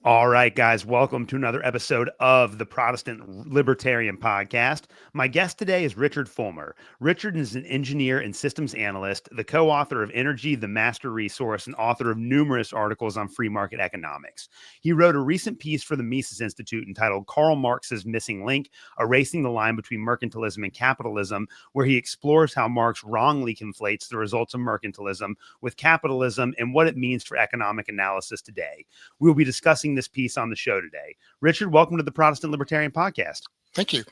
All right, guys, welcome to another episode of the Protestant Libertarian podcast. My guest today is Richard Fulmer. Richard is an engineer and systems analyst, the co-author of Energy, the Master Resource, and author of numerous articles on free market economics. He wrote a recent piece for the Mises Institute entitled Karl Marx's Missing Link, Erasing the Line Between Mercantilism and Capitalism, where he explores how Marx wrongly conflates the results of mercantilism with capitalism and what it means for economic analysis today. We will be discussing this piece on the show today. Richard, welcome to the Protestant Libertarian Podcast. Thank you.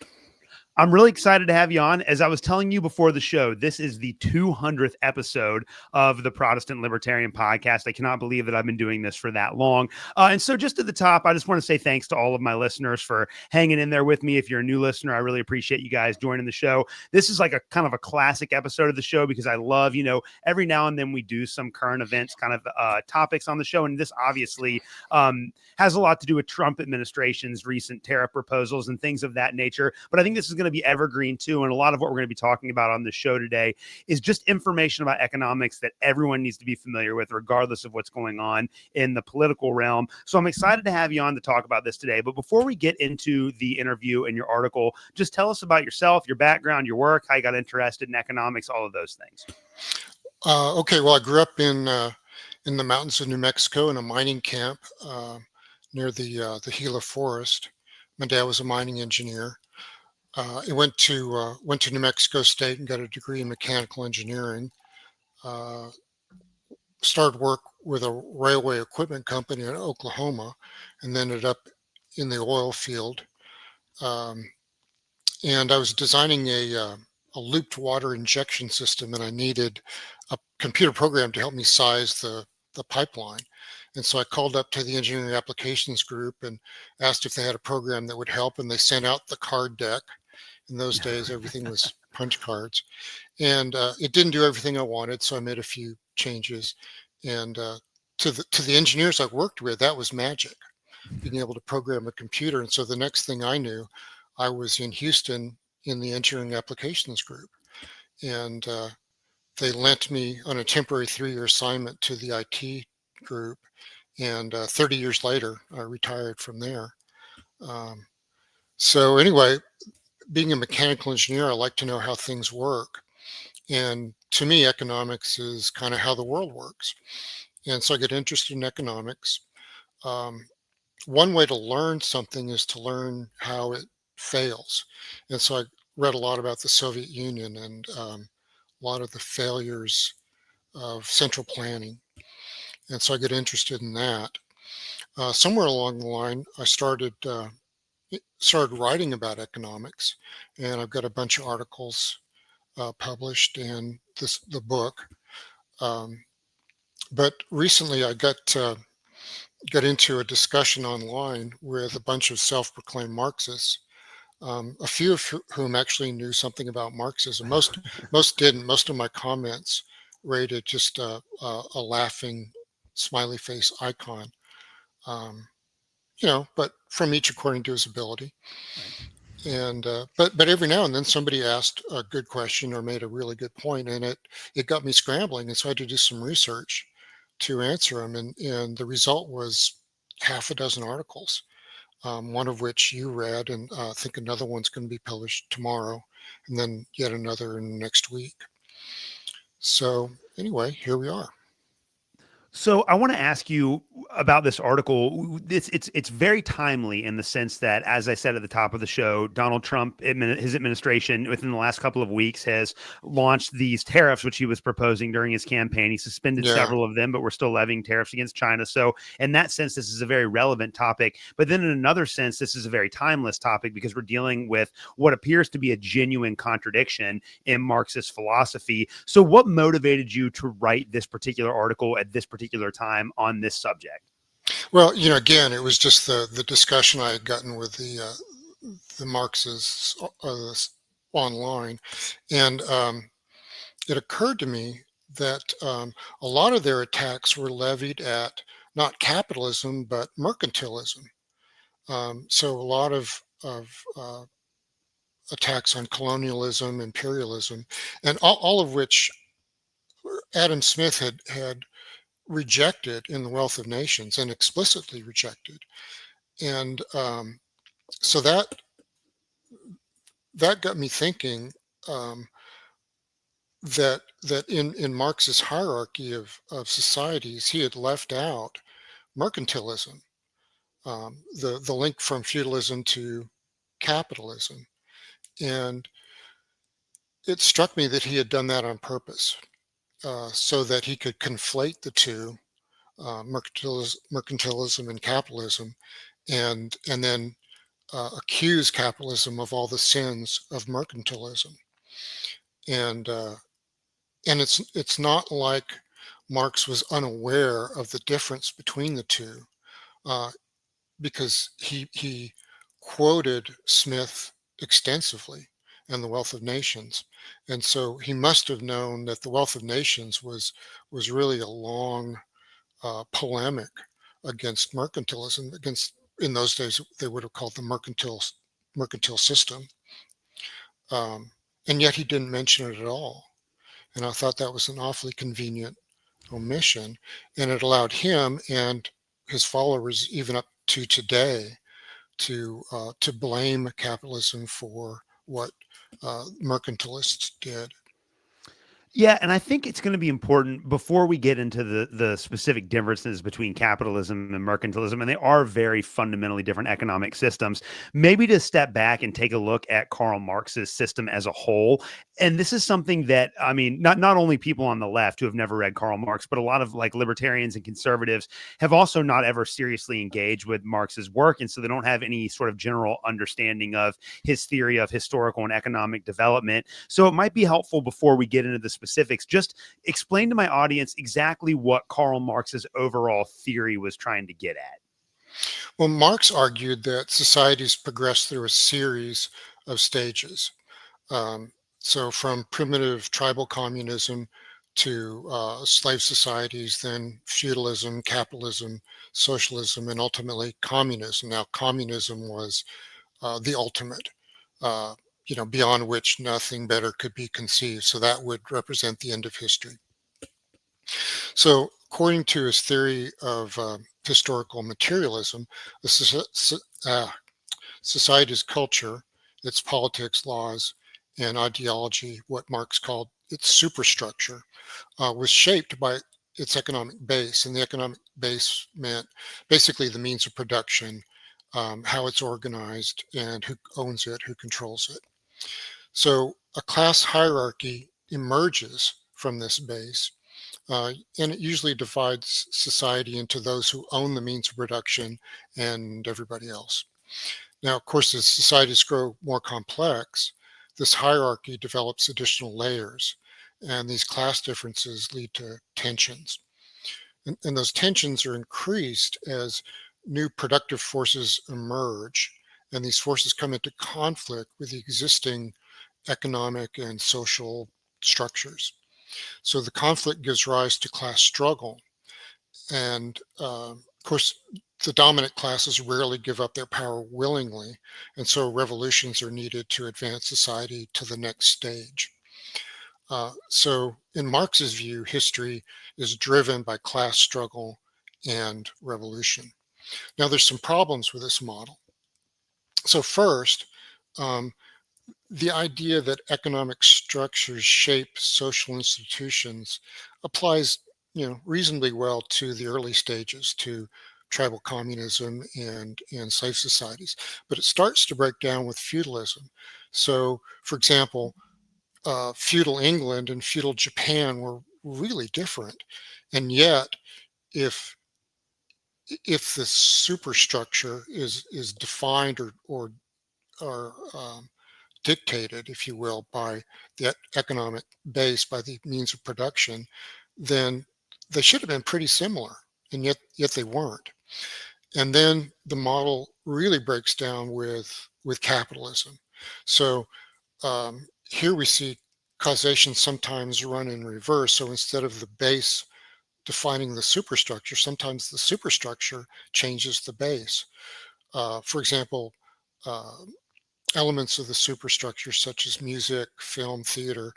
I'm really excited to have you on. As I was telling you before the show, this is the 200th episode of the Protestant Libertarian Podcast. I cannot believe that I've been doing this for that long. And so just at the top, I just want to say thanks to all of my listeners for hanging in there with me. If you're a new listener, I really appreciate you guys joining the show. This is like a kind of a classic episode of the show because I love, every now and then we do some current events kind of topics on the show. And this obviously has a lot to do with Trump administration's recent tariff proposals and things of that nature. But I think this is going to be evergreen too. And a lot of what we're going to be talking about on the show today is just information about economics that everyone needs to be familiar with, regardless of what's going on in the political realm. So I'm excited to have you on to talk about this today. But before we get into the interview and your article, just tell us about yourself, your background, your work, how you got interested in economics, all of those things. Okay, well, I grew up in the mountains of New Mexico in a mining camp near the Gila Forest. My dad was a mining engineer. I went to New Mexico State and got a degree in mechanical engineering. Started work with a railway equipment company in Oklahoma, and then ended up in the oil field. And I was designing a looped water injection system, and I needed a computer program to help me size the pipeline. And so I called up to the engineering applications group and asked if they had a program that would help, and they sent out the card deck. In those days, everything was punch cards, and it didn't do everything I wanted, so I made a few changes. And to the engineers I worked with, that was magic, being able to program a computer. And so the next thing I knew, I was in Houston in the engineering applications group, and they lent me on a temporary 3-year assignment to the IT group. And 30 years later, I retired from there. So anyway, being a mechanical engineer, I like to know how things work. And to me, economics is kind of how the world works. And so I get interested in economics. One way to learn something is to learn how it fails. And so I read a lot about the Soviet Union and a lot of the failures of central planning. And so I get interested in that. Somewhere along the line, I started writing about economics, and I've got a bunch of articles published and the book. But recently, I got into a discussion online with a bunch of self-proclaimed Marxists. A few of whom actually knew something about Marxism. Most didn't. Most of my comments rated just a laughing smiley face icon. But from each according to his ability. And but every now and then somebody asked a good question or made a really good point, and it got me scrambling, and so I had to do some research to answer them, and the result was half a dozen articles. One of which you read, and I think another one's going to be published tomorrow, and then yet another in next week. So anyway, here we are. So I want to ask you about this article. It's very timely in the sense that, as I said at the top of the show, Donald Trump, his administration, within the last couple of weeks, has launched these tariffs, which he was proposing during his campaign. He suspended several of them, but we're still levying tariffs against China. So in that sense, this is a very relevant topic. But then in another sense, this is a very timeless topic because we're dealing with what appears to be a genuine contradiction in Marxist philosophy. So what motivated you to write this particular article at this particular time on this subject? Well, again, it was just the discussion I had gotten with the Marxists online, and it occurred to me that a lot of their attacks were levied at not capitalism but mercantilism. So a lot of attacks on colonialism, imperialism, and all of which Adam Smith had rejected in The Wealth of Nations, and explicitly rejected. And so that got me thinking, um, that in Marx's hierarchy of societies, he had left out mercantilism, the link from feudalism to capitalism. And it struck me that he had done that on purpose, so that he could conflate the two, mercantilism and capitalism, and then accuse capitalism of all the sins of mercantilism. And it's not like Marx was unaware of the difference between the two, uh, because he quoted Smith extensively in The Wealth of Nations, and so he must have known that The Wealth of Nations was really a long polemic against mercantilism, against, in those days they would have called the mercantile system, um, and yet he didn't mention it at all. And I thought that was an awfully convenient omission, and it allowed him and his followers, even up to today, to blame capitalism for what mercantilists did. Yeah, and I think it's going to be important before we get into the specific differences between capitalism and mercantilism, and they are very fundamentally different economic systems. Maybe to step back and take a look at Karl Marx's system as a whole. And this is something that, I mean, not only people on the left who have never read Karl Marx, but a lot of like libertarians and conservatives have also not ever seriously engaged with Marx's work, and so they don't have any sort of general understanding of his theory of historical and economic development. So it might be helpful before we get into the specifics, just explain to my audience exactly what Karl Marx's overall theory was trying to get at. Well, Marx argued that societies progress through a series of stages. Um, so from primitive tribal communism to slave societies, then feudalism, capitalism, socialism, and ultimately communism. Now, communism was the ultimate, uh, beyond which nothing better could be conceived. So that would represent the end of history. So, according to his theory of historical materialism, the society's culture, its politics, laws, and ideology, what Marx called its superstructure, was shaped by its economic base. And the economic base meant basically the means of production, how it's organized, and who owns it, who controls it. So a class hierarchy emerges from this base, and it usually divides society into those who own the means of production and everybody else. Now, of course, as societies grow more complex, this hierarchy develops additional layers, and these class differences lead to tensions. And those tensions are increased as new productive forces emerge, and these forces come into conflict with the existing economic and social structures. So the conflict gives rise to class struggle. And of course, the dominant classes rarely give up their power willingly. And so revolutions are needed to advance society to the next stage. So, in Marx's view, history is driven by class struggle and revolution. Now, there's some problems with this model. So, first, um, the idea that economic structures shape social institutions applies, reasonably well to the early stages, to tribal communism and slave societies, but it starts to break down with feudalism. So, for example, feudal England and feudal Japan were really different, and yet, if the superstructure is defined or dictated, if you will, by the economic base, by the means of production, then they should have been pretty similar, and yet they weren't. And then the model really breaks down with capitalism. So here we see causation sometimes run in reverse. So instead of the base defining the superstructure, sometimes the superstructure changes the base. For example, uh, elements of the superstructure, such as music, film, theater,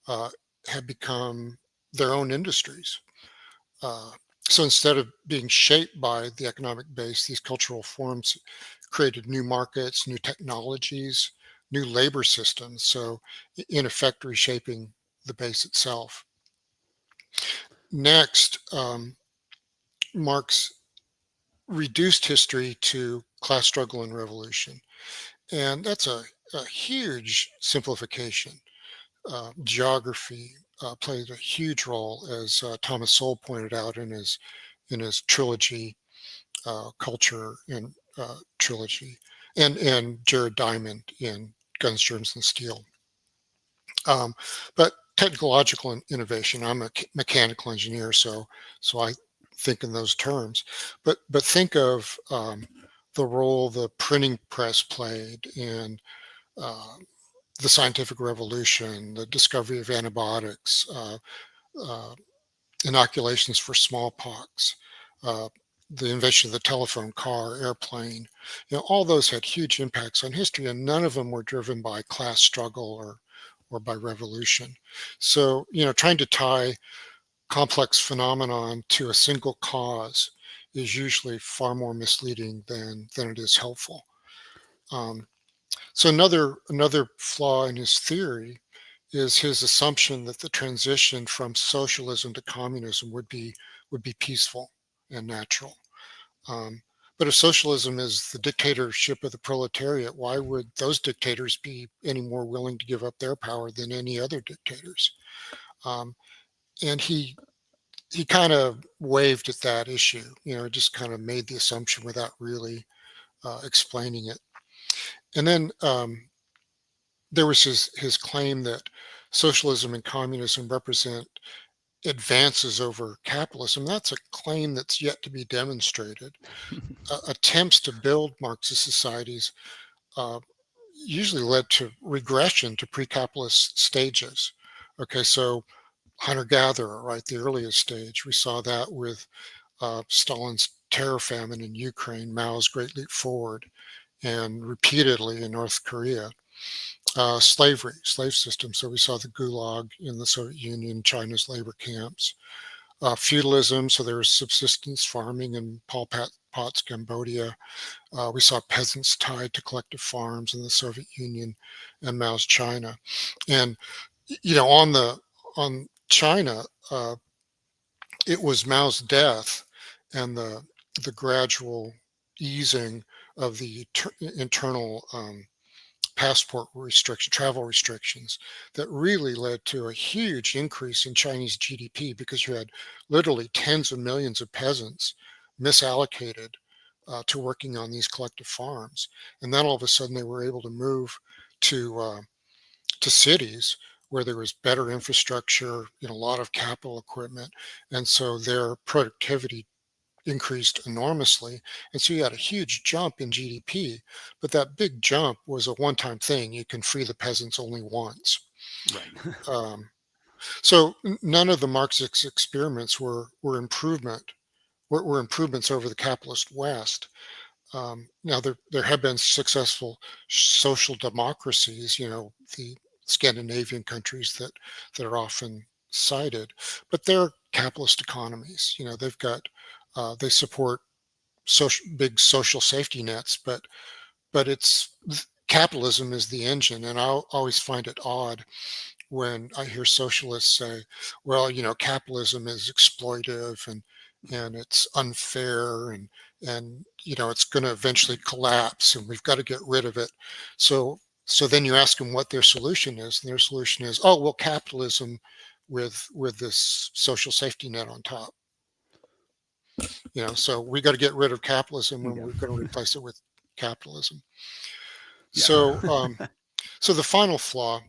uh, have become their own industries. Uh, So instead of being shaped by the economic base, these cultural forms created new markets, new technologies, new labor systems. So in effect, reshaping the base itself. Next, Marx reduced history to class struggle and revolution. And that's a huge simplification. Geography played a huge role, as Thomas Sowell pointed out in his trilogy, culture and trilogy, and Jared Diamond in Guns, Germs, and Steel. But technological innovation. I'm a mechanical engineer, so I think in those terms. But think of the role the printing press played in uh, the scientific revolution, the discovery of antibiotics, uh, inoculations for smallpox, uh, the invention of the telephone, car, airplane. All those had huge impacts on history, and none of them were driven by class struggle or by revolution. So, trying to tie complex phenomenon to a single cause is usually far more misleading than it is helpful. Um, so another flaw in his theory is his assumption that the transition from socialism to communism would be peaceful and natural. Um, but if socialism is the dictatorship of the proletariat, why would those dictators be any more willing to give up their power than any other dictators? Um, and he kind of waved at that issue, just kind of made the assumption without really explaining it. And then there was his claim that socialism and communism represent advances over capitalism. That's a claim that's yet to be demonstrated. Attempts to build Marxist societies uh, usually led to regression to pre-capitalist stages. Okay, so hunter-gatherer, right, the earliest stage. We saw that with Stalin's terror famine in Ukraine, Mao's Great Leap Forward, and repeatedly in North Korea. Slave system. So we saw the Gulag in the Soviet Union, China's labor camps. Feudalism, so there was subsistence farming in Pol Pot's Cambodia. We saw peasants tied to collective farms in the Soviet Union and Mao's China. And on China, it was Mao's death and the gradual easing of the internal passport travel restrictions that really led to a huge increase in Chinese GDP, because you had literally tens of millions of peasants misallocated to working on these collective farms. And then all of a sudden they were able to move to cities where there was better infrastructure, a lot of capital equipment. And so their productivity increased enormously. And so you had a huge jump in GDP, but that big jump was a one-time thing. You can free the peasants only once. Right. Um, so none of the Marxist experiments were improvements over the capitalist West. Now there have been successful social democracies, the Scandinavian countries that are often cited, but they're capitalist economies. They support big social safety nets, but it's capitalism is the engine. And I always find it odd when I hear socialists say, well, capitalism is exploitive and it's unfair and it's going to eventually collapse and we've got to get rid of it. So then you ask them what their solution is, and their solution is, oh well, capitalism with this social safety net on top. So we got to get rid of capitalism and Yeah. we're going to replace it with capitalism. So Yeah. so the final flaw,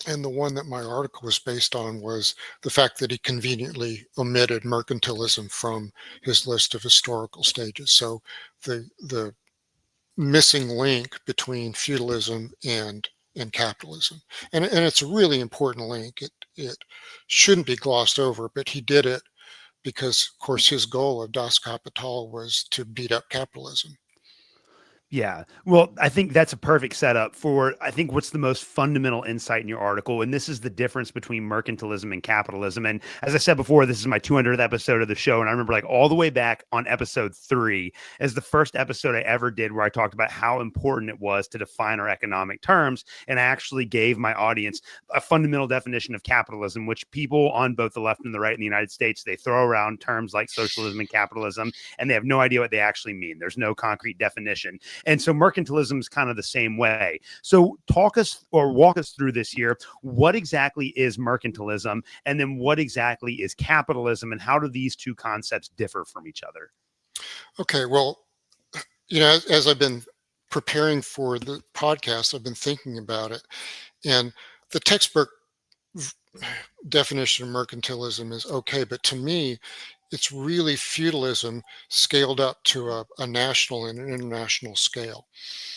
and the one that my article was based on, was the fact that he conveniently omitted mercantilism from his list of historical stages. So the missing link between feudalism and capitalism, and it's a really important link. It shouldn't be glossed over, but he did it because, of course, his goal of Das Kapital was to beat up capitalism. Yeah. Well, I think that's a perfect setup for, I think, what's the most fundamental insight in your article. And this is the difference between mercantilism and capitalism. And as I said before, this is my 200th episode of the show. And I remember, like, all the way back on episode 3 as the first episode I ever did, where I talked about how important it was to define our economic terms. And I actually gave my audience a fundamental definition of capitalism, which people on both the left and the right in the United States, they throw around terms like socialism and capitalism, and they have no idea what they actually mean. There's no concrete definition. And so mercantilism is kind of the same way. So talk us or walk us through this here. What exactly is mercantilism? And then what exactly is capitalism? And how do these two concepts differ from each other? Okay, well, as I've been preparing for the podcast, I've been thinking about it. And the textbook definition of mercantilism is okay, but to me, it's really feudalism scaled up to a national and an international scale.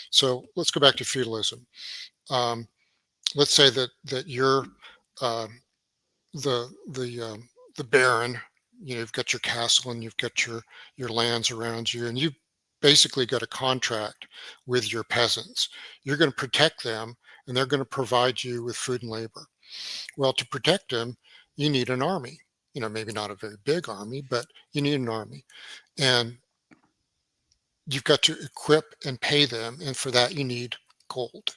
So let's go back to feudalism. Um, let's say that you're uh, the baron. You've got your castle and you've got your lands around you, and you basically got a contract with your peasants. You're going to protect them, and they're going to provide you with food and labor. Well, to protect them, you need an army. Maybe not a very big army, but you need an army, and you've got to equip and pay them, and for that you need gold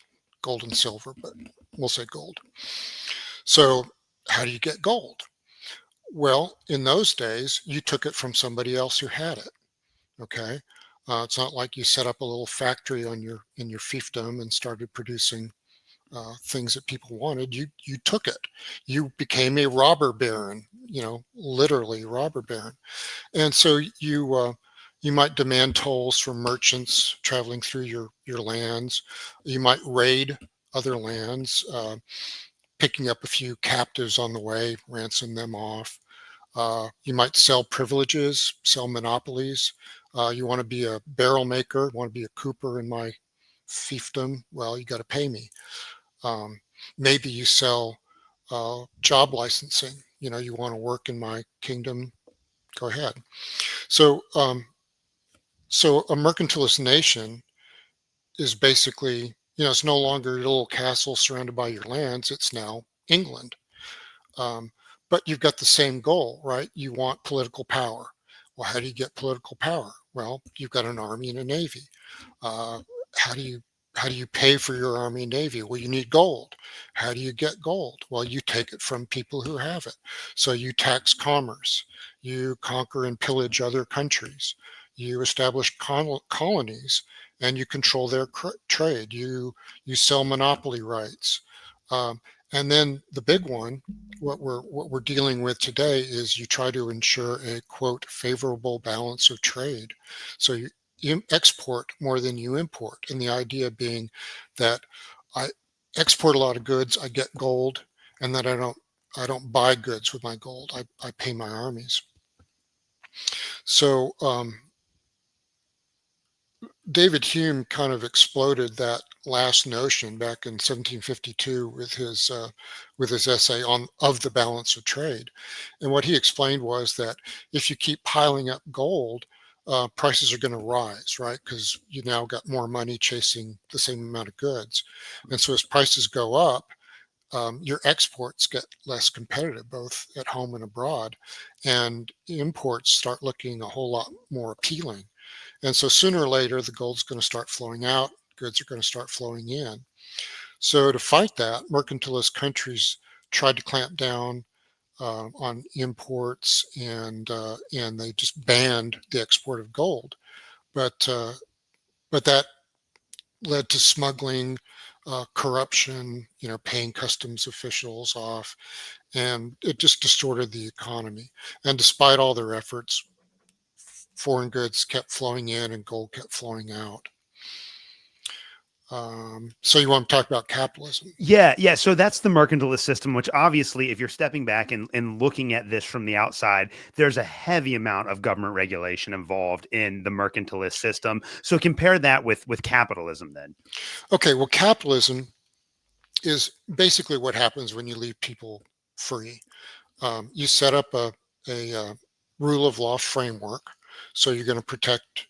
and silver, but we'll say gold. So how do you get gold? Well, in those days, you took it from somebody else who had it. Okay, it's not like you set up a little factory in your fiefdom and started producing things that people wanted. You took it. You became a robber baron. Literally robber baron. And so you might demand tolls from merchants traveling through your lands. You might raid other lands, picking up a few captives on the way, ransom them off. You might sell privileges, sell monopolies. You want to be a barrel maker, want to be a cooper in my fiefdom. Well, you got to pay me. Um, Maybe you sell job licensing. You want to work in my kingdom. Go ahead. So, so a mercantilist nation is basically, it's no longer a little castle surrounded by your lands. It's now England. Um, but you've got the same goal, right? You want political power. Well, how do you get political power? Well, you've got an army and a navy. Uh, how do you how do you pay for your army and navy? Well, you need gold. How do you get gold? Well, you take it from people who have it. So you tax commerce. You conquer and pillage other countries. You establish colonies, and you control their trade. You sell monopoly rights. Um, and then the big one, what we're dealing with today, is you try to ensure a quote favorable balance of trade. So you export more than you import, and the idea being that I export a lot of goods, I get gold, and that I don't buy goods with my gold. I pay my armies. So David Hume kind of exploded that last notion back in 1752 with his essay on of the balance of trade, and what he explained was that if you keep piling up gold, prices are going to rise, right? Because you now got more money chasing the same amount of goods, and so as prices go up, your exports get less competitive, both at home and abroad, and imports start looking a whole lot more appealing. And so sooner or later, the gold's going to start flowing out, goods are going to start flowing in. So to fight that, mercantilist countries tried to clamp down on imports, and they just banned the export of gold. But but that led to smuggling, corruption, paying customs officials off, and it just distorted the economy. And despite all their efforts, foreign goods kept flowing in and gold kept flowing out. So you want to talk about capitalism? Yeah, yeah. So that's the mercantilist system, which obviously, if you're stepping back and looking at this from the outside, there's a heavy amount of government regulation involved in the mercantilist system. So compare that with capitalism then. Okay, well, capitalism is basically what happens when you leave people free. You set up a rule of law framework. So you're going to protect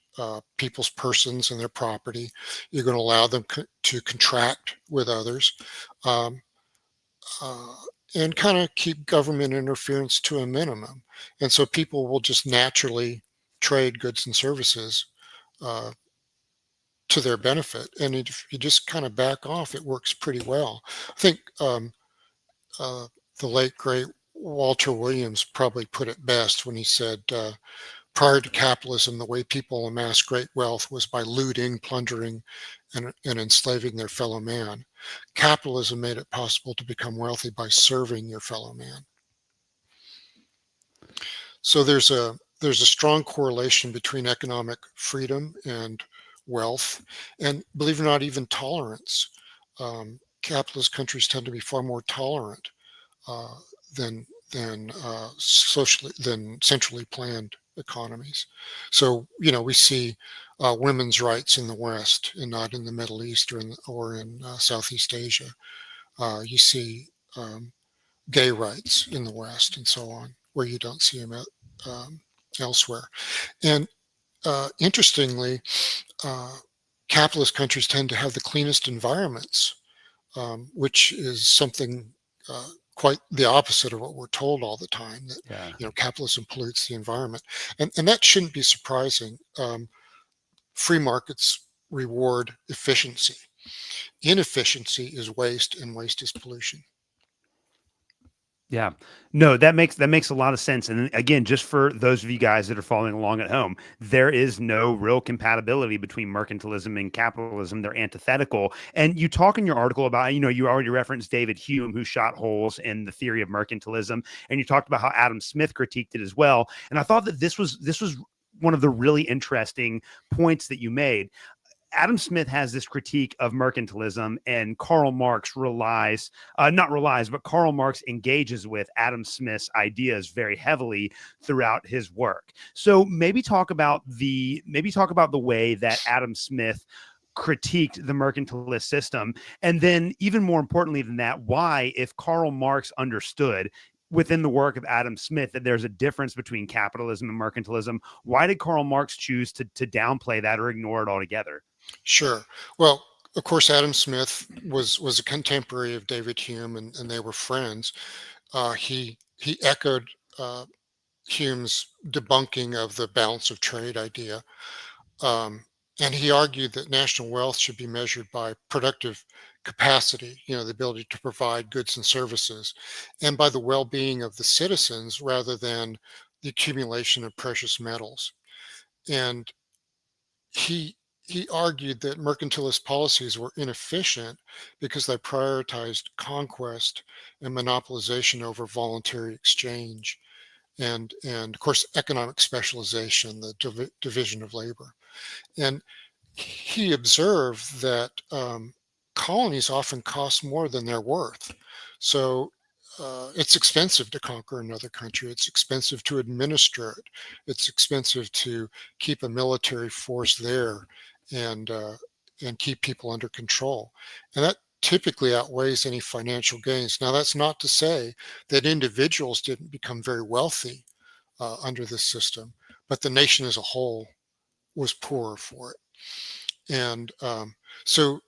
people's persons and their property. You're going to allow them to contract with others, um, uh, and kind of keep government interference to a minimum. And so people will just naturally trade goods and services uh, to their benefit. And if you just kind of back off, it works pretty well. I think uh, the late great Walter Williams probably put it best when he said, prior to capitalism, the way people amassed great wealth was by looting, plundering, and enslaving their fellow man. Capitalism made it possible to become wealthy by serving your fellow man. So there's a strong correlation between economic freedom and wealth, and believe it or not, even tolerance. Capitalist countries tend to be far more tolerant uh, than centrally planned economies. So we see women's rights in the West and not in the Middle East or in Southeast Asia. You see gay rights in the West and so on, where you don't see them um, elsewhere. And interestingly, uh, capitalist countries tend to have the cleanest environments, which is something quite the opposite of what we're told all the time, that Yeah. capitalism pollutes the environment, and that shouldn't be surprising. Free markets reward efficiency. Inefficiency is waste, and waste is pollution. Yeah. No, that makes a lot of sense. And again, just for those of you guys that are following along at home, there is no real compatibility between mercantilism and capitalism. They're antithetical. And you talk in your article about, you already referenced David Hume, who shot holes in the theory of mercantilism, and you talked about how Adam Smith critiqued it as well. And I thought that this was one of the really interesting points that you made. Adam Smith has this critique of mercantilism, and Karl Marx not relies, but Karl Marx engages with Adam Smith's ideas very heavily throughout his work. So maybe talk about the way that Adam Smith critiqued the mercantilist system, and then even more importantly than that, why, if Karl Marx understood within the work of Adam Smith that there's a difference between capitalism and mercantilism, why did Karl Marx choose to downplay that or ignore it altogether? Sure. Well, of course, Adam Smith was a contemporary of David Hume, and they were friends. He echoed Hume's debunking of the balance of trade idea, um, and he argued that national wealth should be measured by productive capacity, the ability to provide goods and services, and by the well-being of the citizens rather than the accumulation of precious metals. And he argued that mercantilist policies were inefficient because they prioritized conquest and monopolization over voluntary exchange, and of course economic specialization, the division of labor. And he observed that colonies often cost more than they're worth. So it's expensive to conquer another country. It's expensive to administer it. It's expensive to keep a military force there and keep people under control. And that typically outweighs any financial gains. Now, that's not to say that individuals didn't become very wealthy under this system, but the nation as a whole was poorer for it. And so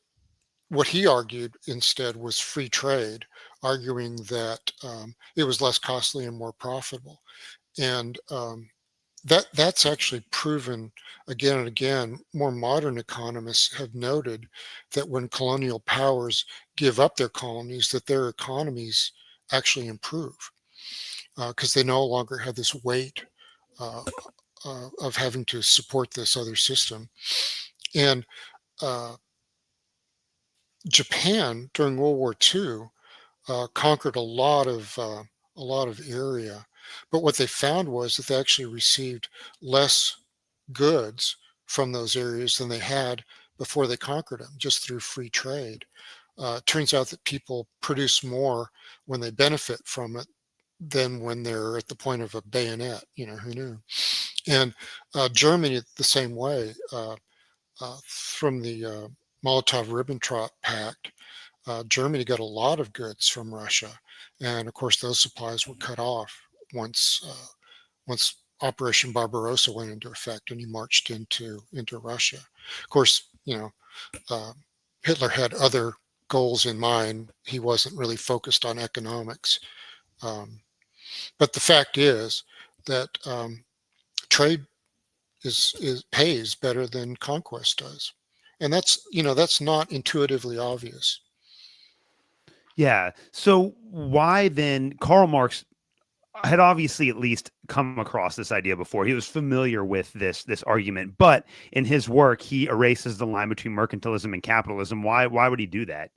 what he argued instead was free trade, arguing that it was less costly and more profitable. And that's actually proven again and again. More modern economists have noted that when colonial powers give up their colonies, that their economies actually improve because they no longer have this weight uh, of having to support this other system. And uh, Japan during World War II conquered a lot of area, but what they found was that they actually received less goods from those areas than they had before they conquered them, just through free trade. It turns out that people produce more when they benefit from it than when they're at the point of a bayonet. Who knew? And Germany, the same way, from the Molotov-Ribbentrop Pact. Germany got a lot of goods from Russia, and of course those supplies were cut off once Operation Barbarossa went into effect and he marched into Russia. Of course, uh, Hitler had other goals in mind. He wasn't really focused on economics. Um, but the fact is that trade is pays better than conquest does, and that's not intuitively obvious. Yeah. So why then Karl Marx had obviously at least come across this idea before. He was familiar with this argument, but in his work he erases the line between mercantilism and capitalism. Why would he do that?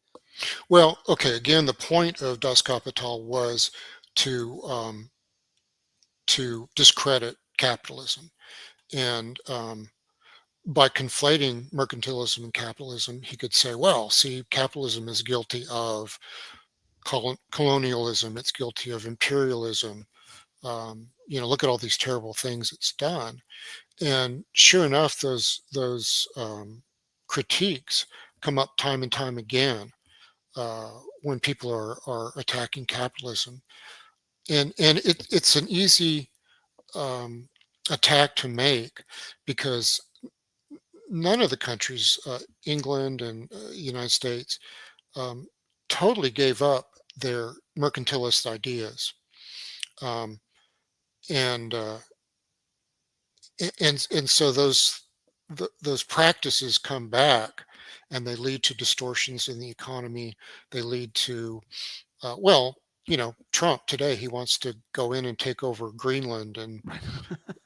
Well, okay, again, the point of Das Kapital was to discredit capitalism, and by conflating mercantilism and capitalism, he could say, well, see, capitalism is guilty of colonialism, it's guilty of imperialism. Look at all these terrible things it's done. And sure enough, those critiques come up time and time again when people are attacking capitalism, and it's an easy um, attack to make because none of the countries, England and United States, um, totally gave up their mercantilist ideas, um, and so those practices come back, and they lead to distortions in the economy. They lead to well, Trump today, he wants to go in and take over Greenland and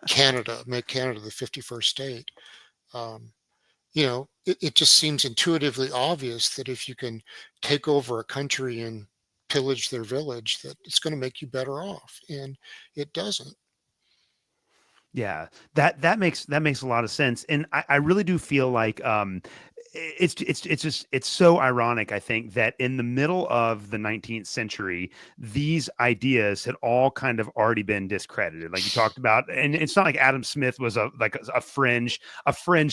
Canada, make Canada the 51st state. Um, it just seems intuitively obvious that if you can take over a country and pillage their village, that it's going to make you better off, and it doesn't. Yeah, that makes a lot of sense, and I really do feel like it's so ironic. I think that in the middle of the 19th century, these ideas had all kind of already been discredited, like you talked about, and it's not like Adam Smith was a fringe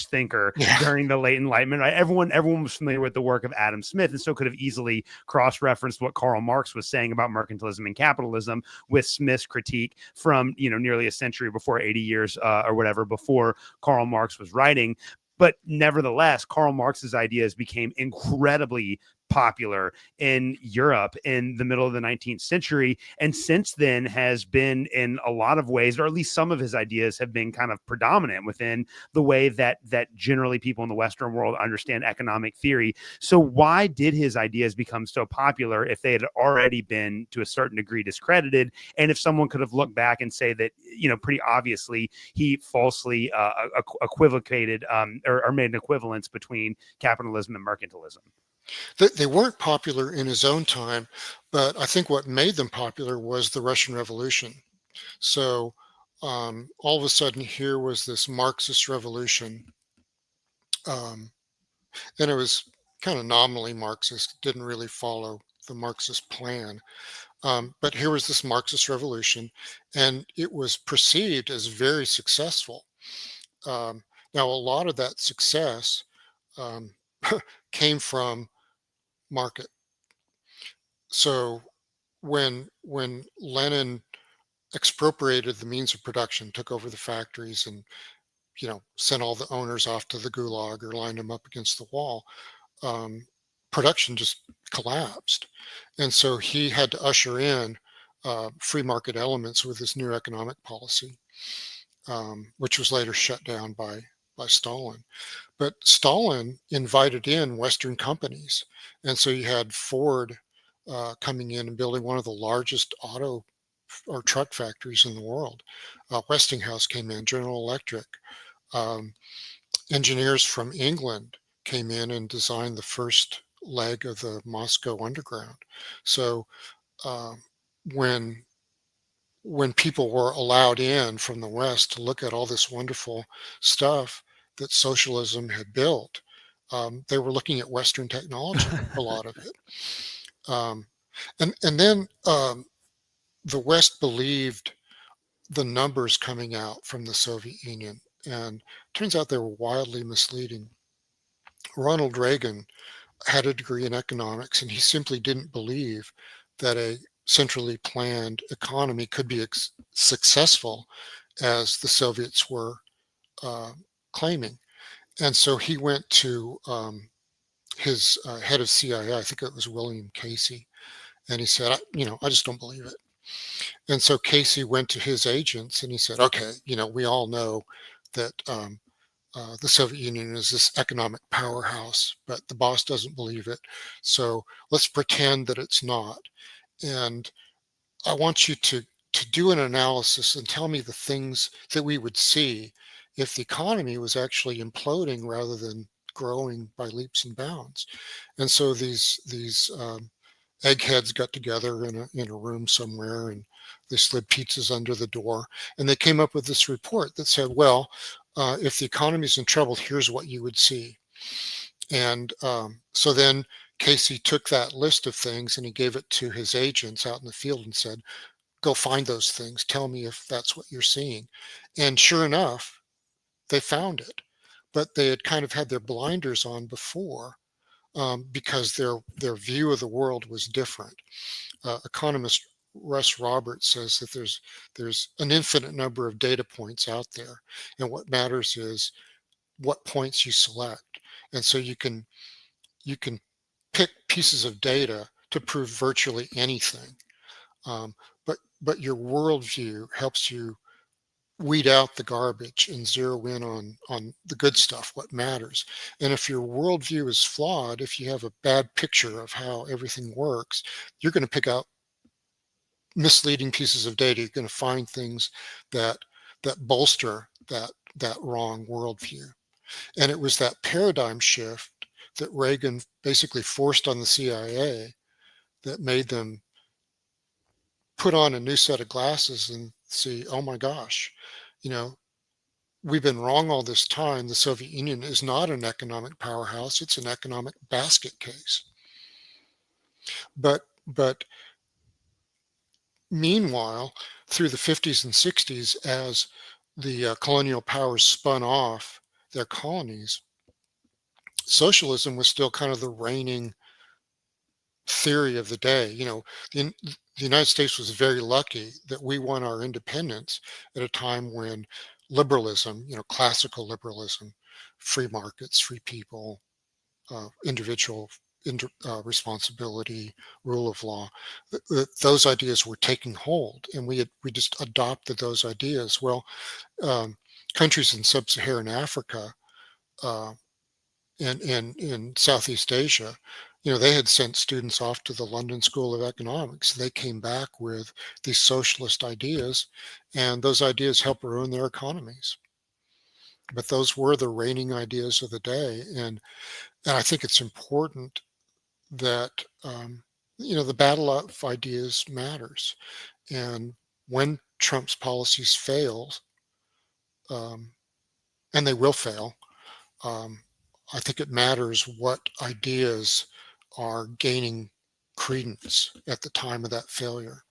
thinker Yeah. during the late Enlightenment. Right? Everyone was familiar with the work of Adam Smith, and so could have easily cross-referenced what Karl Marx was saying about mercantilism and capitalism with Smith's critique from nearly a century before 80 years or whatever before Karl Marx was writing. But nevertheless, Karl Marx's ideas became incredibly popular in Europe in the middle of the 19th century. And since then has been in a lot of ways, or at least some of his ideas have been kind of predominant within the way that generally people in the Western world understand economic theory. So why did his ideas become so popular if they had already been to a certain degree discredited? And if someone could have looked back and say that, pretty obviously he falsely equivocated or made an equivalence between capitalism and mercantilism. They weren't popular in his own time, but I think what made them popular was the Russian Revolution. So all of a sudden, here was this Marxist revolution, um, and it was kind of nominally Marxist, didn't really follow the Marxist plan. But here was this Marxist revolution, and it was perceived as very successful. Um, Now, a lot of that success um, came from market. So when Lenin expropriated the means of production, took over the factories, and sent all the owners off to the gulag or lined them up against the wall, um, production just collapsed, and so he had to usher in free market elements with his new economic policy, which was later shut down by Stalin. But Stalin invited in Western companies, and so you had Ford coming in and building one of the largest auto or truck factories in the world. Westinghouse came in, General Electric. Um, Engineers from England came in and designed the first leg of the Moscow Underground. So uh, when people were allowed in from the West to look at all this wonderful stuff that socialism had built, they were looking at Western technology, a lot of it. Um, and then the West believed the numbers coming out from the Soviet Union, and turns out they were wildly misleading. Ronald Reagan had a degree in economics, and he simply didn't believe that a centrally planned economy could be successful as the Soviets were uh, claiming. And so he went to his head of CIA, I think it was William Casey, and he said, I just don't believe it. And so Casey went to his agents and he said, okay, we all know that the Soviet Union is this economic powerhouse, but the boss doesn't believe it. So let's pretend that it's not. And I want you to do an analysis and tell me the things that we would see if the economy was actually imploding rather than growing by leaps and bounds. And so these eggheads got together in a room somewhere, and they slid pizzas under the door, and they came up with this report that said, well, if the economy's in trouble, here's what you would see. And so then Casey took that list of things and he gave it to his agents out in the field and said, go find those things. Tell me if that's what you're seeing. And sure enough, they found it. But they had kind of had their blinders on before, because their view of the world was different. Economist Russ Roberts says that there's an infinite number of data points out there, and what matters is what points you select. And so you can pick pieces of data to prove virtually anything. Um, but your worldview helps you weed out the garbage and zero in on the good stuff, what matters. And if your worldview is flawed, if you have a bad picture of how everything works, you're going to pick out misleading pieces of data. You're going to find things that bolster that wrong worldview. And it was that paradigm shift that Reagan basically forced on the CIA that made them put on a new set of glasses and see, oh my gosh, you know, we've been wrong all this time. The Soviet Union is not an economic powerhouse, it's an economic basket case. But meanwhile, through the 50s and 60s, as the colonial powers spun off their colonies, socialism was still kind of the reigning theory of the day. The United States was very lucky that we won our independence at a time when liberalism, classical liberalism, free markets, free people, individual responsibility, rule of law, those ideas were taking hold, and we just adopted those ideas. Well, countries in sub-Saharan Africa, uh, and in Southeast Asia, they had sent students off to the London School of Economics. They came back with these socialist ideas, and those ideas helped ruin their economies. But those were the reigning ideas of the day, and I think it's important that the battle of ideas matters. And when Trump's policies fail, um, and they will fail, um, I think it matters what ideas are gaining credence at the time of that failure.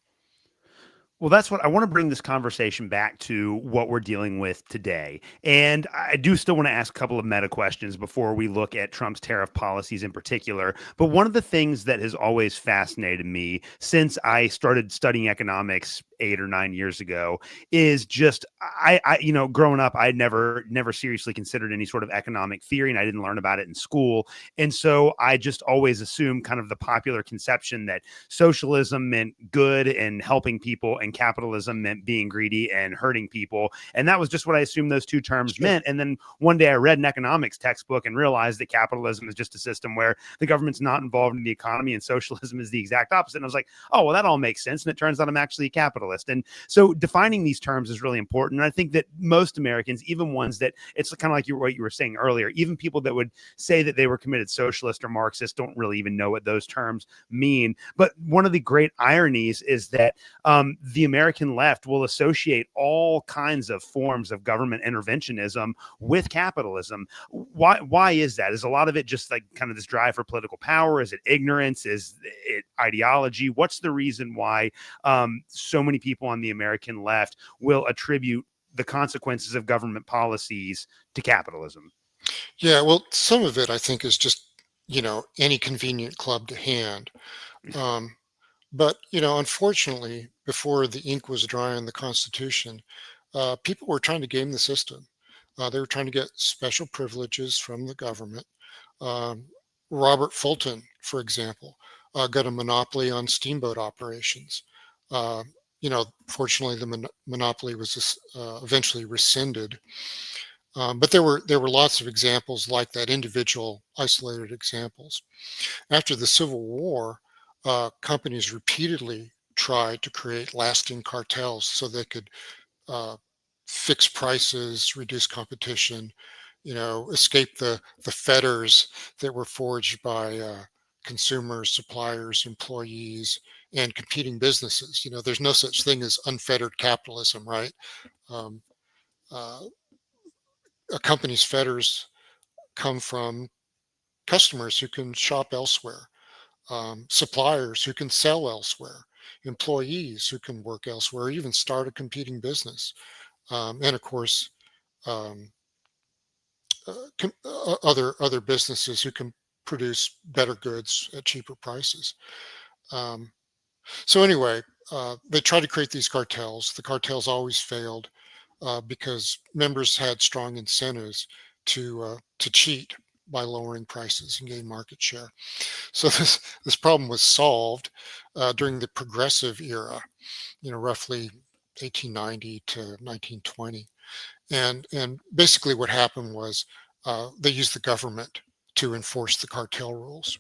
Well, that's what I want to bring this conversation back to what we're dealing with today. And I do still want to ask a couple of meta questions before we look at Trump's tariff policies in particular. But one of the things that has always fascinated me since I started studying economics 8 or 9 years ago is just growing up, I had never seriously considered any sort of economic theory, and I didn't learn about it in school. And so I just always assumed kind of the popular conception that socialism meant good and helping people, and capitalism meant being greedy and hurting people. And that was just what I assumed those two terms meant. And then one day I read an economics textbook and realized that capitalism is just a system where the government's not involved in the economy, and socialism is the exact opposite. And I was like, oh, well, that all makes sense. And it turns out I'm actually a capitalist. And so defining these terms is really important. And I think that most Americans, even ones that it's kind of like what you were saying earlier, even people that would say that they were committed socialist or Marxist don't really even know what those terms mean. But one of the great ironies is that the American left will associate all kinds of forms of government interventionism with capitalism. Why is that? Is a lot of it just like kind of this drive for political power? Is it ignorance? Is it ideology? What's the reason why so many people on the American left will attribute the consequences of government policies to capitalism? Yeah, well, some of it I think is just, any convenient club to hand. But, unfortunately, before the ink was dry on the Constitution, people were trying to game the system. They were trying to get special privileges from the government. Um, Robert Fulton, for example, got a monopoly on steamboat operations. Uh, Fortunately, the monopoly was eventually rescinded. But there were lots of examples like that, individual isolated examples. After the Civil War, companies repeatedly tried to create lasting cartels so they could uh, fix prices, reduce competition, escape the fetters that were forged by consumers, suppliers, employees, and competing businesses. There's no such thing as unfettered capitalism, right? Um, uh, a company's fetters come from customers who can shop elsewhere, suppliers who can sell elsewhere, employees who can work elsewhere, or even start a competing business, and of course, um, other businesses who can produce better goods at cheaper prices. Um, so anyway, they tried to create these cartels. The cartels always failed because members had strong incentives to cheat by lowering prices and gain market share. So this problem was solved during the progressive era, roughly 1890 to 1920. And basically what happened was they used the government to enforce the cartel rules.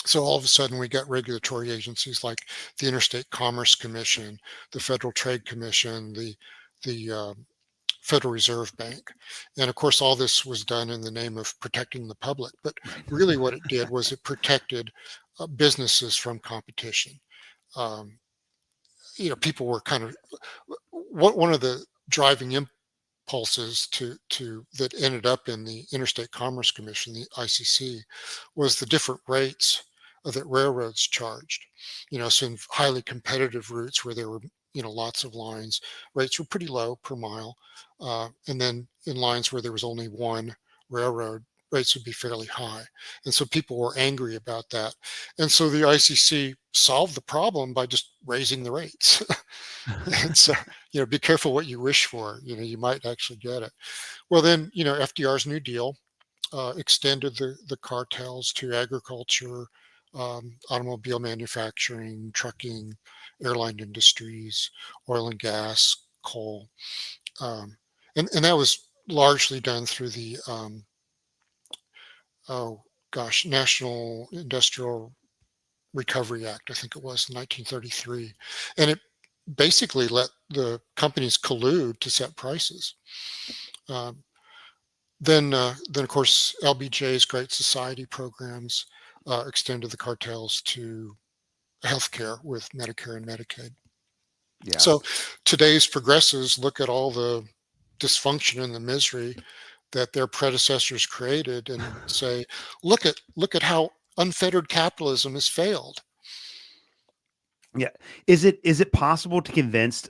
So all of a sudden we got regulatory agencies like the Interstate Commerce Commission, the Federal Trade Commission, the Federal Reserve Bank. And of course, all this was done in the name of protecting the public. But Right. really, what it did was it protected businesses from competition. Um, People were kind of one of the driving impulses to that ended up in the Interstate Commerce Commission, the ICC, was the different rates that railroads charged. So in highly competitive routes where there were lots of lines, rates were pretty low per mile, and then in lines where there was only one railroad, rates would be fairly high. And so people were angry about that. And so the ICC solved the problem by just raising the rates. And so, be careful what you wish for. You might actually get it. Well, then, FDR's New Deal extended the cartels to agriculture, automobile manufacturing, trucking, airline industries, oil and gas, coal. Um, and that was largely done through the, oh gosh, National Industrial Recovery Act, I think it was in 1933. And it basically let the companies collude to set prices. Um, then of course, LBJ's Great Society programs extended the cartels to healthcare with Medicare and Medicaid. Yeah. So today's progressives look at all the dysfunction and the misery that their predecessors created and say, look at how unfettered capitalism has failed. Yeah. Is it possible to convince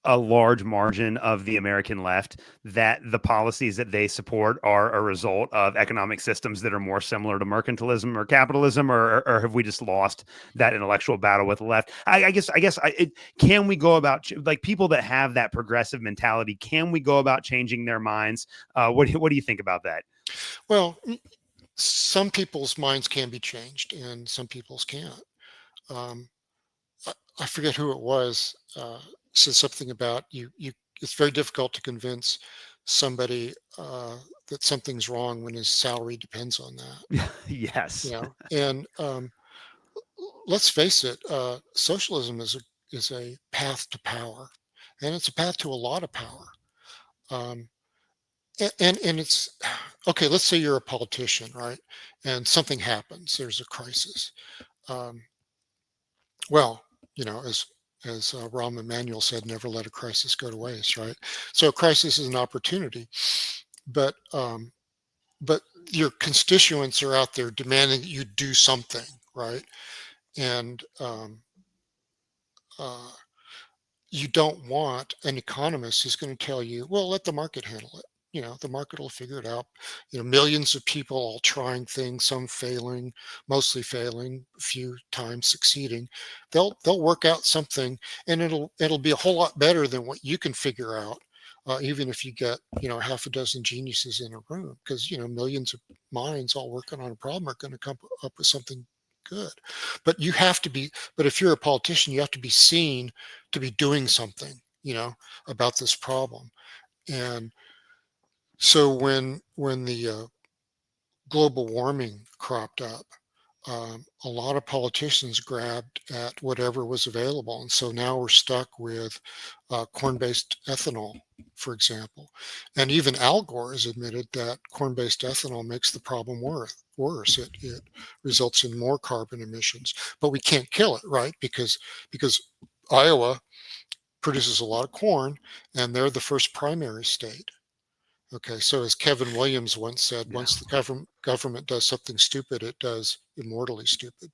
a large margin of the American left that the policies that they support are a result of economic systems that are more similar to mercantilism or capitalism, or have we just lost that intellectual battle with the left? Can we go about like people that have that progressive mentality? Can we go about changing their minds? What do you think about that? Well, some people's minds can be changed and some people's can't. Um, I forget who it was, said something about you. It's very difficult to convince somebody that something's wrong when his salary depends on that. Yes. And let's face it, socialism is a path to power, and it's a path to a lot of power. Um, and it's okay. Let's say you're a politician, right? And something happens. There's a crisis. Um, Well, as Rahm Emanuel said, never let a crisis go to waste, right? So a crisis is an opportunity, but but your constituents are out there demanding that you do something, right? And uh, you don't want an economist who's going to tell you, well, let the market handle it. the market will figure it out. Millions of people all trying things, some failing, mostly failing, a few times succeeding. They'll work out something, and it'll be a whole lot better than what you can figure out. Even if you get half a dozen geniuses in a room, because millions of minds all working on a problem are going to come up with something good. But if you're a politician, you have to be seen to be doing something about this problem. And so when the global warming cropped up, a lot of politicians grabbed at whatever was available, and so now we're stuck with corn-based ethanol, for example. And even Al Gore has admitted that corn-based ethanol makes the problem worse. It results in more carbon emissions, but we can't kill it, right? Because Iowa produces a lot of corn, and they're the first primary state. Okay, so as Kevin Williams once said, once the government does something stupid, it does immortally stupid.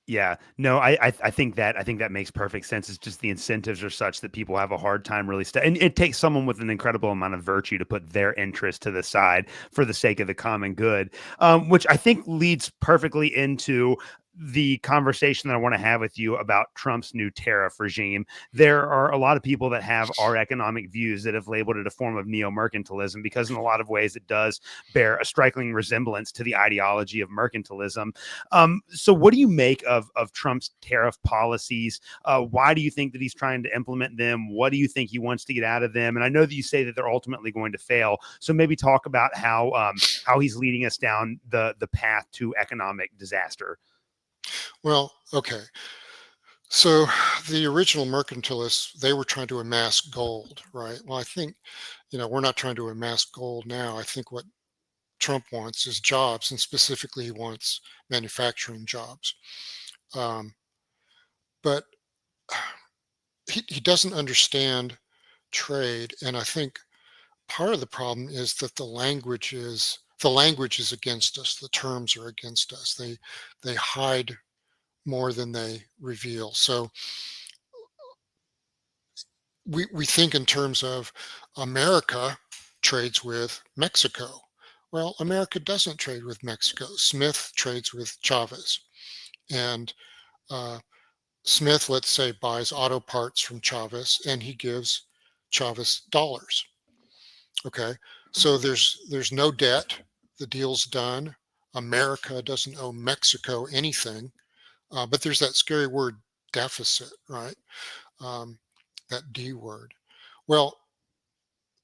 Yeah, no, I think that makes perfect sense. It's just the incentives are such that people have a hard time really and it takes someone with an incredible amount of virtue to put their interest to the side for the sake of the common good, which I think leads perfectly into the conversation that I want to have with you about Trump's new tariff regime. There are a lot of people that have our economic views that have labeled it a form of neo-mercantilism because in a lot of ways it does bear a striking resemblance to the ideology of mercantilism. So what do you make of Trump's tariff policies? Why do you think that he's trying to implement them? What do you think he wants to get out of them? And I know that you say that they're ultimately going to fail. So maybe talk about how he's leading us down the path to economic disaster. Well, okay. So the original mercantilists, they were trying to amass gold, right? Well, I think, we're not trying to amass gold now. I think what Trump wants is jobs, and specifically he wants manufacturing jobs. But he doesn't understand trade, and I think part of the problem is that the language is against us. The terms are against us. They hide more than they reveal. So we think in terms of America trades with Mexico. Well, America doesn't trade with Mexico. Smith trades with Chavez, and uh, Smith, let's say, buys auto parts from Chavez, and he gives Chavez dollars. Okay, so there's no debt. The deal's done. America doesn't owe Mexico anything, but there's that scary word deficit, right? Um, that D word. Well,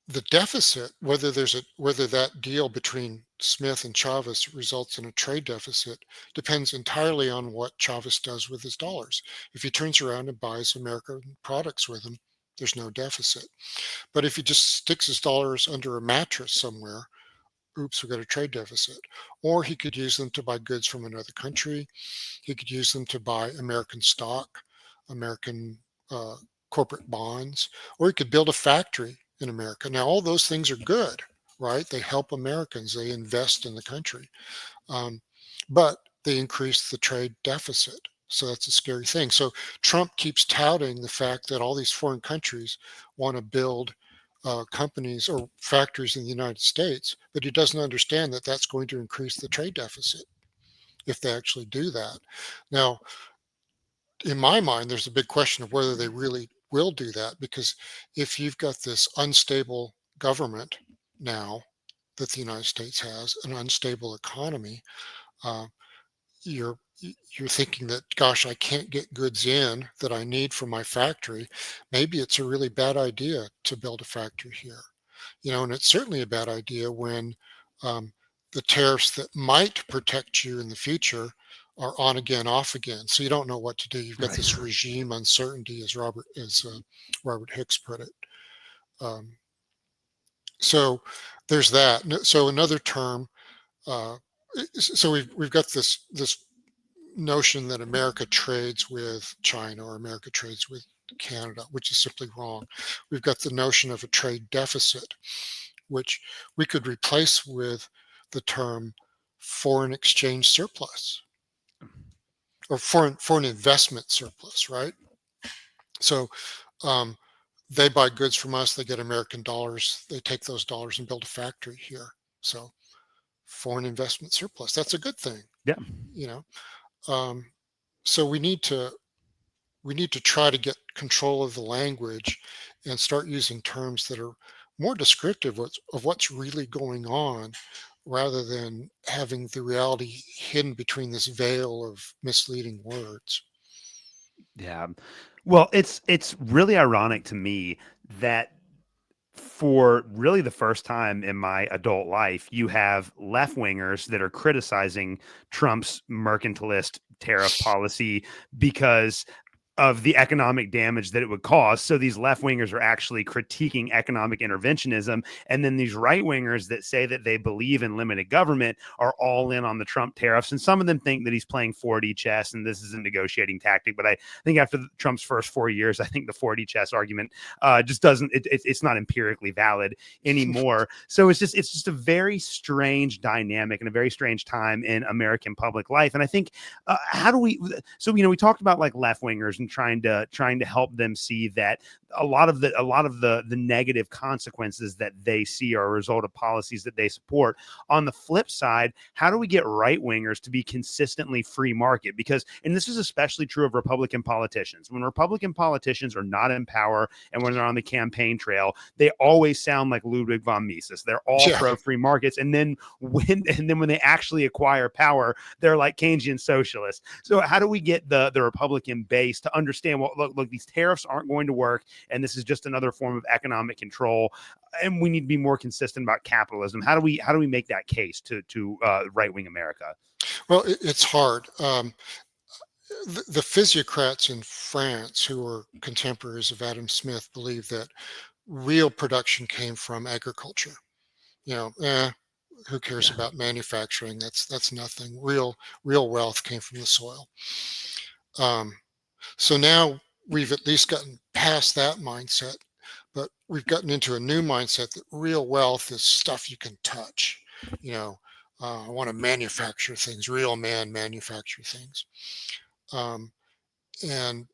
the deficit, whether that deal between Smith and Chavez results in a trade deficit, depends entirely on what Chavez does with his dollars. If he turns around and buys American products with them, there's no deficit. But if he just sticks his dollars under a mattress somewhere, oops, we've got a trade deficit. Or he could use them to buy goods from another country. He could use them to buy American stock, American corporate bonds, or he could build a factory in America. Now, all those things are good, right? They help Americans, they invest in the country, but they increase the trade deficit. So that's a scary thing. So Trump keeps touting the fact that all these foreign countries want to build companies or factories in the United States, but he doesn't understand that that's going to increase the trade deficit if they actually do that. Now, in my mind, there's a big question of whether they really will do that, because if you've got this unstable government now that the United States has, an unstable economy, uh, you're you're thinking that, gosh, I can't get goods in that I need for my factory. Maybe it's a really bad idea to build a factory here. And it's certainly a bad idea when um, the tariffs that might protect you in the future are on again, off again. So you don't know what to do. You've got this regime uncertainty, as Robert Hicks put it. Um, so there's that. So another term. Uh, so we've got this notion that America trades with China or America trades with Canada, which is simply wrong. We've got the notion of a trade deficit, which we could replace with the term foreign exchange surplus or foreign investment surplus, right? So um, they buy goods from us, they get American dollars, they take those dollars and build a factory here. So foreign investment surplus, that's a good thing, Yeah. you know. Um, so we need to try to get control of the language and start using terms that are more descriptive of what's really going on, rather than having the reality hidden between this veil of misleading words. Yeah. Well, it's really ironic to me that for really the first time in my adult life, you have left wingers that are criticizing Trump's mercantilist tariff policy because of the economic damage that it would cause. So these left wingers are actually critiquing economic interventionism. And then these right wingers that say that they believe in limited government are all in on the Trump tariffs. And some of them think that he's playing 4D chess and this is a negotiating tactic. But I think after Trump's first 4 years, I think the 4D chess argument just doesn't, it's not empirically valid anymore. So it's just a very strange dynamic and a very strange time in American public life. And I think, how do we, so, we talked about like left wingers and trying to help them see that a lot of the negative consequences that they see are a result of policies that they support. On the flip side, how do we get right wingers to be consistently free market? Because, and this is especially true of Republican politicians, when Republican politicians are not in power and when they're on the campaign trail, they always sound like Ludwig von Mises. They're all pro free markets, and then when they actually acquire power, they're like Keynesian socialists. So how do we get the Republican base to understand, well, look, these tariffs aren't going to work, and this is just another form of economic control, and we need to be more consistent about capitalism? How do we make that case to right wing America? Well, it's hard. The physiocrats in France, who were contemporaries of Adam Smith, believe that real production came from agriculture. Who cares about manufacturing? That's nothing. Real wealth came from the soil. So now we've at least gotten past that mindset, but we've gotten into a new mindset that real wealth is stuff you can touch. I want to manufacture things. Real man manufacture things. And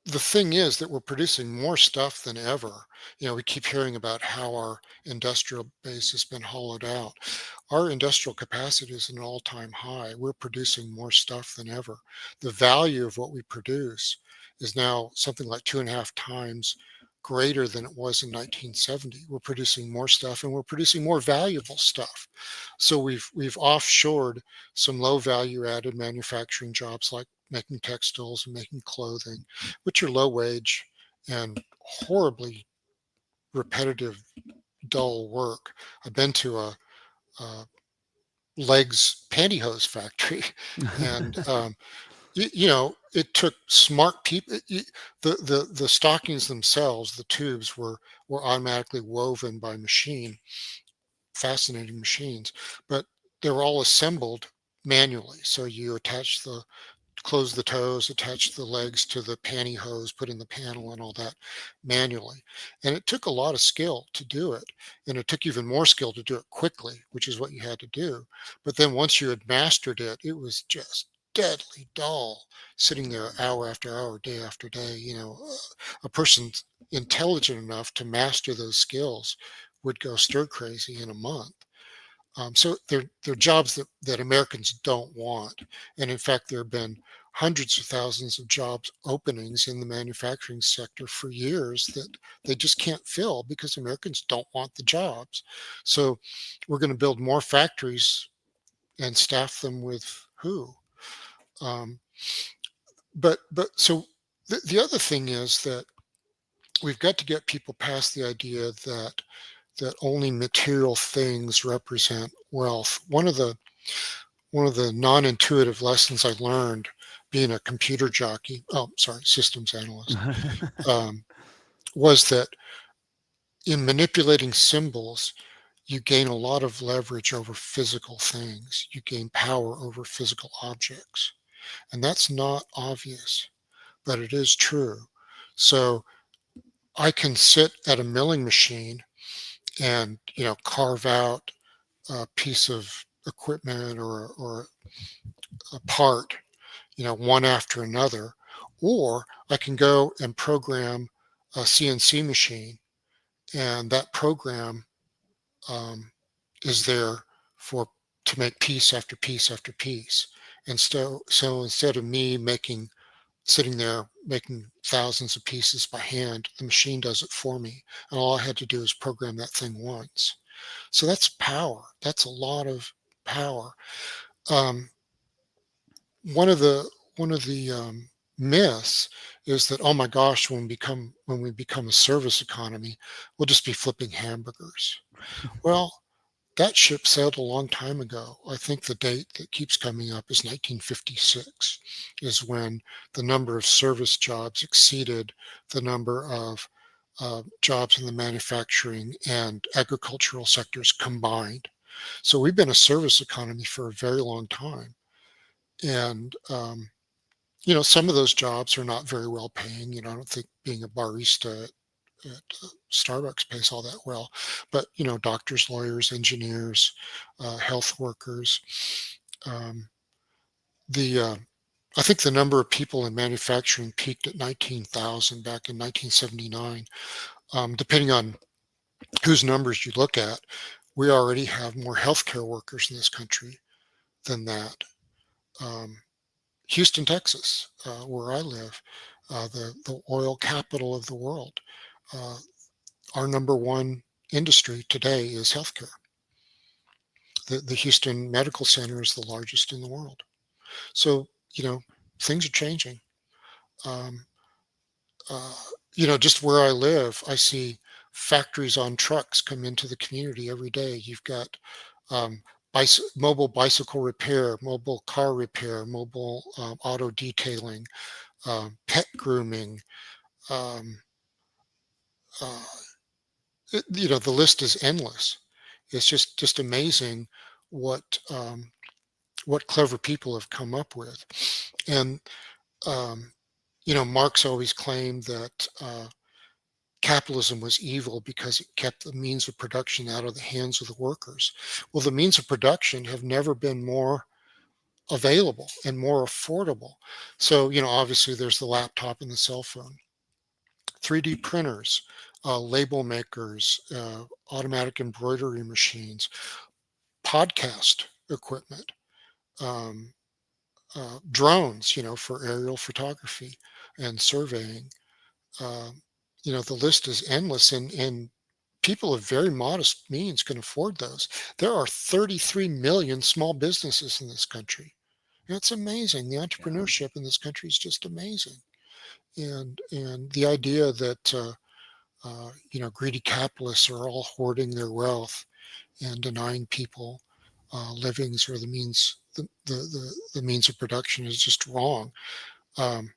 the thing is that we're producing more stuff than ever. We keep hearing about how our industrial base has been hollowed out. Our industrial capacity is at an all-time high. We're producing more stuff than ever. The value of what we produce is now something like 2.5 times greater than it was in 1970. We're producing more stuff, and we're producing more valuable stuff. So we've offshored some low value added manufacturing jobs, like making textiles and making clothing, which are low wage and horribly repetitive, dull work. I've been to a legs pantyhose factory, and it took smart people. The stockings themselves, the tubes were automatically woven by machine, fascinating machines, but they were all assembled manually. So you close the toes, attach the legs to the pantyhose, put in the panel and all that manually. And it took a lot of skill to do it. And it took even more skill to do it quickly, which is what you had to do. But then once you had mastered it, it was just deadly dull, sitting there hour after hour, day after day. A person intelligent enough to master those skills would go stir crazy in a month. So they're jobs that Americans don't want. And in fact, there have been hundreds of thousands of jobs openings in the manufacturing sector for years that they just can't fill because Americans don't want the jobs. So we're going to build more factories and staff them with who? Um, but so the other thing is that we've got to get people past the idea that only material things represent wealth. One of the non-intuitive lessons I learned being a computer jockey, systems analyst, was that in manipulating symbols, you gain a lot of leverage over physical things. You gain power over physical objects. And that's not obvious, but it is true. So I can sit at a milling machine and, carve out a piece of equipment or a part, one after another, or I can go and program a CNC machine, and that program um, is there for to make piece after piece after piece. And so instead of me sitting there making thousands of pieces by hand, the machine does it for me, and all I had to do is program that thing once. So that's power. That's a lot of power. Um, one of the myths is that, oh my gosh, when we become a service economy, we'll just be flipping hamburgers. Well, that ship sailed a long time ago. I think the date that keeps coming up is 1956, is when the number of service jobs exceeded the number of jobs in the manufacturing and agricultural sectors combined. So we've been a service economy for a very long time. And, some of those jobs are not very well paying. I don't think being a barista at Starbucks pays all that well. But, doctors, lawyers, engineers, health workers, um, the I think the number of people in manufacturing peaked at 19,000 back in 1979. Depending on whose numbers you look at, we already have more healthcare workers in this country than that. Um, Houston, Texas, where I live, the oil capital of the world. Uh, our number one industry today is healthcare. The Houston Medical Center is the largest in the world. So, things are changing. Um, uh, just where I live, I see factories on trucks come into the community every day. You've got um, mobile bicycle repair, mobile car repair, mobile auto detailing, pet grooming. Um, uh, the list is endless. It's just amazing what what clever people have come up with. And um, Marx always claimed that capitalism was evil because it kept the means of production out of the hands of the workers. Well, the means of production have never been more available and more affordable. So, obviously there's the laptop and the cell phone, 3D printers, label makers, automatic embroidery machines, podcast equipment, um, drones, for aerial photography and surveying. Um, the list is endless, and people of very modest means can afford those. There are 33 million small businesses in this country. It's amazing. The Yeah. entrepreneurship in this country is just amazing. And the idea that greedy capitalists are all hoarding their wealth and denying people livings or the means of production is just wrong. Um,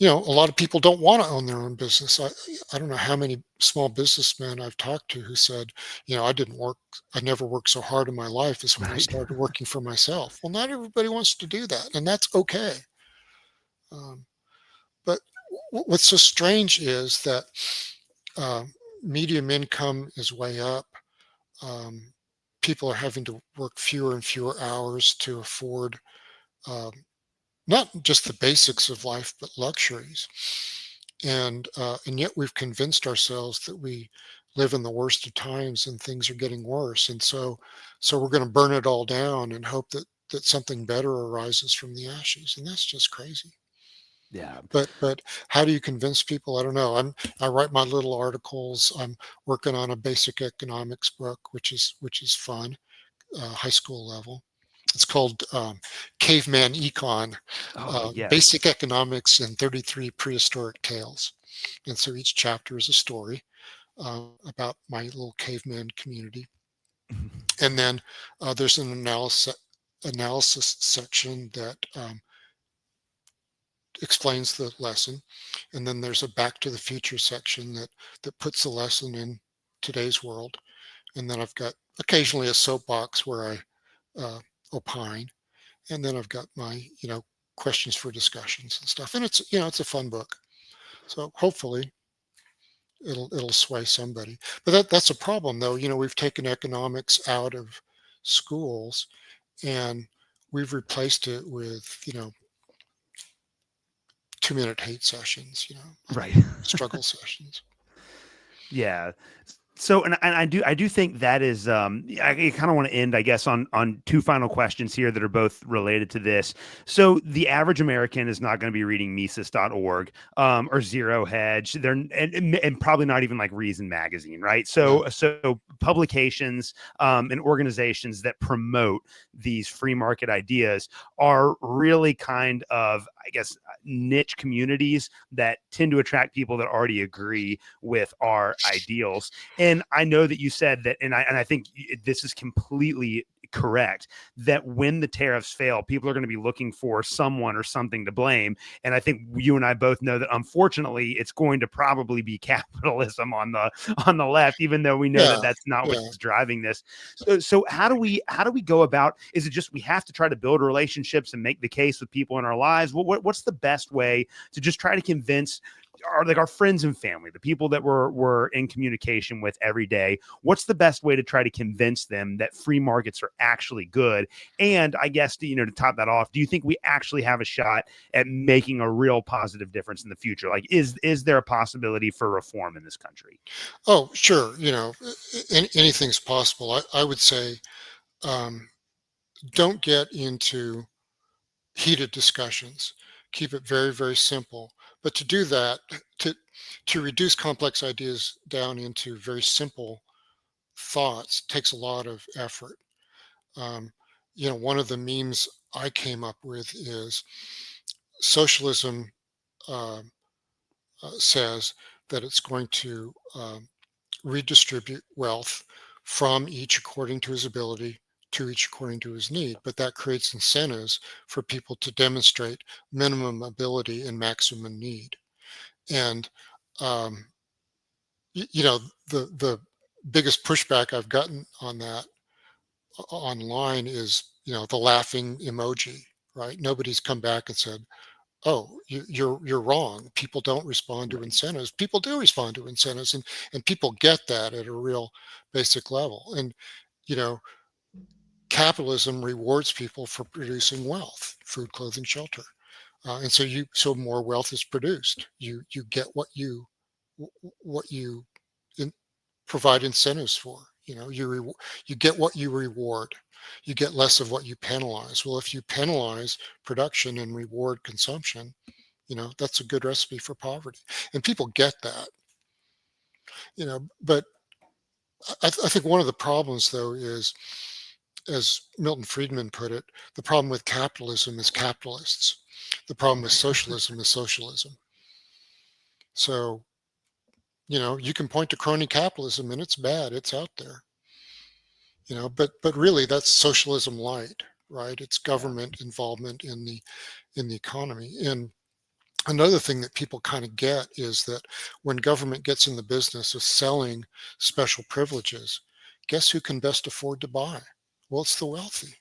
a lot of people don't want to own their own business. I don't know how many small businessmen I've talked to who said, I never worked so hard in my life as when I Right. started working for myself. Well, not everybody wants to do that, and that's okay. Um, but what's so strange is that uh, medium income is way up. Um, People are having to work fewer and fewer hours to afford um, not just the basics of life, but luxuries. And yet we've convinced ourselves that we live in the worst of times and things are getting worse. And so we're going to burn it all down and hope that something better arises from the ashes. And that's just crazy. Yeah. But how do you convince people? I don't know. I write my little articles. I'm working on a basic economics book, which is fun, high school level. It's called Caveman Econ, Oh, yes. Basic Economics and 33 Prehistoric Tales. And so each chapter is a story about my little caveman community. And then there's an analysis section that explains the lesson. And then there's a back to the future section that puts the lesson in today's world. And then I've got occasionally a soapbox where I opine. And then I've got my, questions for discussions and stuff. And it's a fun book. So hopefully it'll sway somebody. But that's a problem though. We've taken economics out of schools and we've replaced it with, 2-minute hate sessions, I Right. mean, struggle sessions. Yeah. So, and I do think that is, I kind of want to end, I guess, on two final questions here that are both related to this. So the average American is not going to be reading Mises.org, or Zero Hedge. They're, and probably not even like Reason Magazine, right? No. So publications, and organizations that promote these free market ideas are really kind of, I guess, niche communities that tend to attract people that already agree with our ideals. And I know that you said that, and I think this is completely correct, that when the tariffs fail, people are going to be looking for someone or something to blame. And I think you and I both know that unfortunately it's going to probably be capitalism on the left, even though we know that Yeah. that's not Yeah. what's driving this. So how do we go about? Is it just we have to try to build relationships and make the case with people in our lives? What's the best way to just try to convince our friends and family, the people that we're in communication with every day? What's the best way to try to convince them that free markets are actually good? And I guess to top that off, do you think we actually have a shot at making a real positive difference in the future? Like, is there a possibility for reform in this country? Oh, sure. Anything's possible. I would say, um, don't get into heated discussions. Keep it very, very simple. But to do that, to to reduce complex ideas down into very simple thoughts takes a lot of effort. Um, one of the memes I came up with is socialism um, says that it's going to redistribute wealth from each according to his ability to each according to his need. But that creates incentives for people to demonstrate minimum ability and maximum need. And um, the biggest pushback I've gotten on that online is the laughing emoji. Right? Nobody's come back and said, "Oh, you're wrong. People don't respond to Right. incentives. People do respond to incentives, and people get that at a real basic level. And you know, capitalism rewards people for producing wealth, food, clothing, shelter, and so more wealth is produced. You get what you in, provide incentives for. You get what you reward. You get less of what you penalize. Well, if you penalize production and reward consumption, that's a good recipe for poverty, and people get that. But I think one of the problems, though, is, as Milton Friedman put it, the problem with capitalism is capitalists. The problem with socialism is socialism. So, you can point to crony capitalism and it's bad. It's out there. But really that's socialism light, right? It's Yeah. government involvement in the economy. And another thing that people kind of get is that when government gets in the business of selling special privileges, guess who can best afford to buy? Well, it's the wealthy.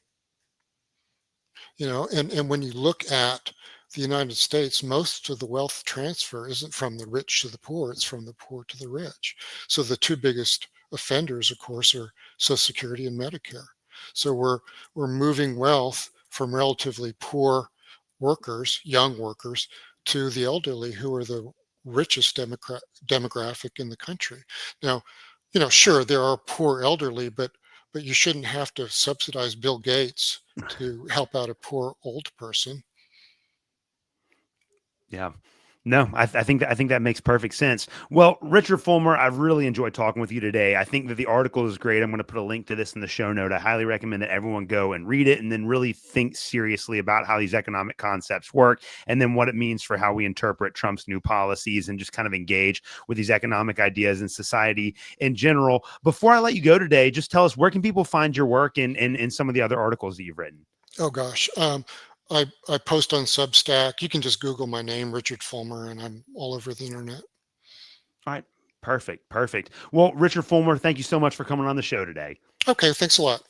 And when you look at the United States, most of the wealth transfer isn't from the rich to the poor, it's from the poor to the rich. So the two biggest offenders, of course, are Social Security and Medicare. So we're moving wealth from relatively poor workers, young workers, to the elderly, who are the richest demographic in the country. Now, sure, there are poor elderly, but you shouldn't have to subsidize Bill Gates to help out a poor old person. Yeah. No, I think that makes perfect sense. Well, Richard Fulmer, I've really enjoyed talking with you today. I think that the article is great. I'm going to put a link to this in the show note. I highly recommend that everyone go and read it and then really think seriously about how these economic concepts work and then what it means for how we interpret Trump's new policies and just kind of engage with these economic ideas in society in general. Before I let you go today, just tell us, where can people find your work and some of the other articles that you've written? Oh gosh. I post on Substack. You can just Google my name, Richard Fulmer, and I'm all over the internet. All right. Perfect. Perfect. Well, Richard Fulmer, thank you so much for coming on the show today. Okay, thanks a lot.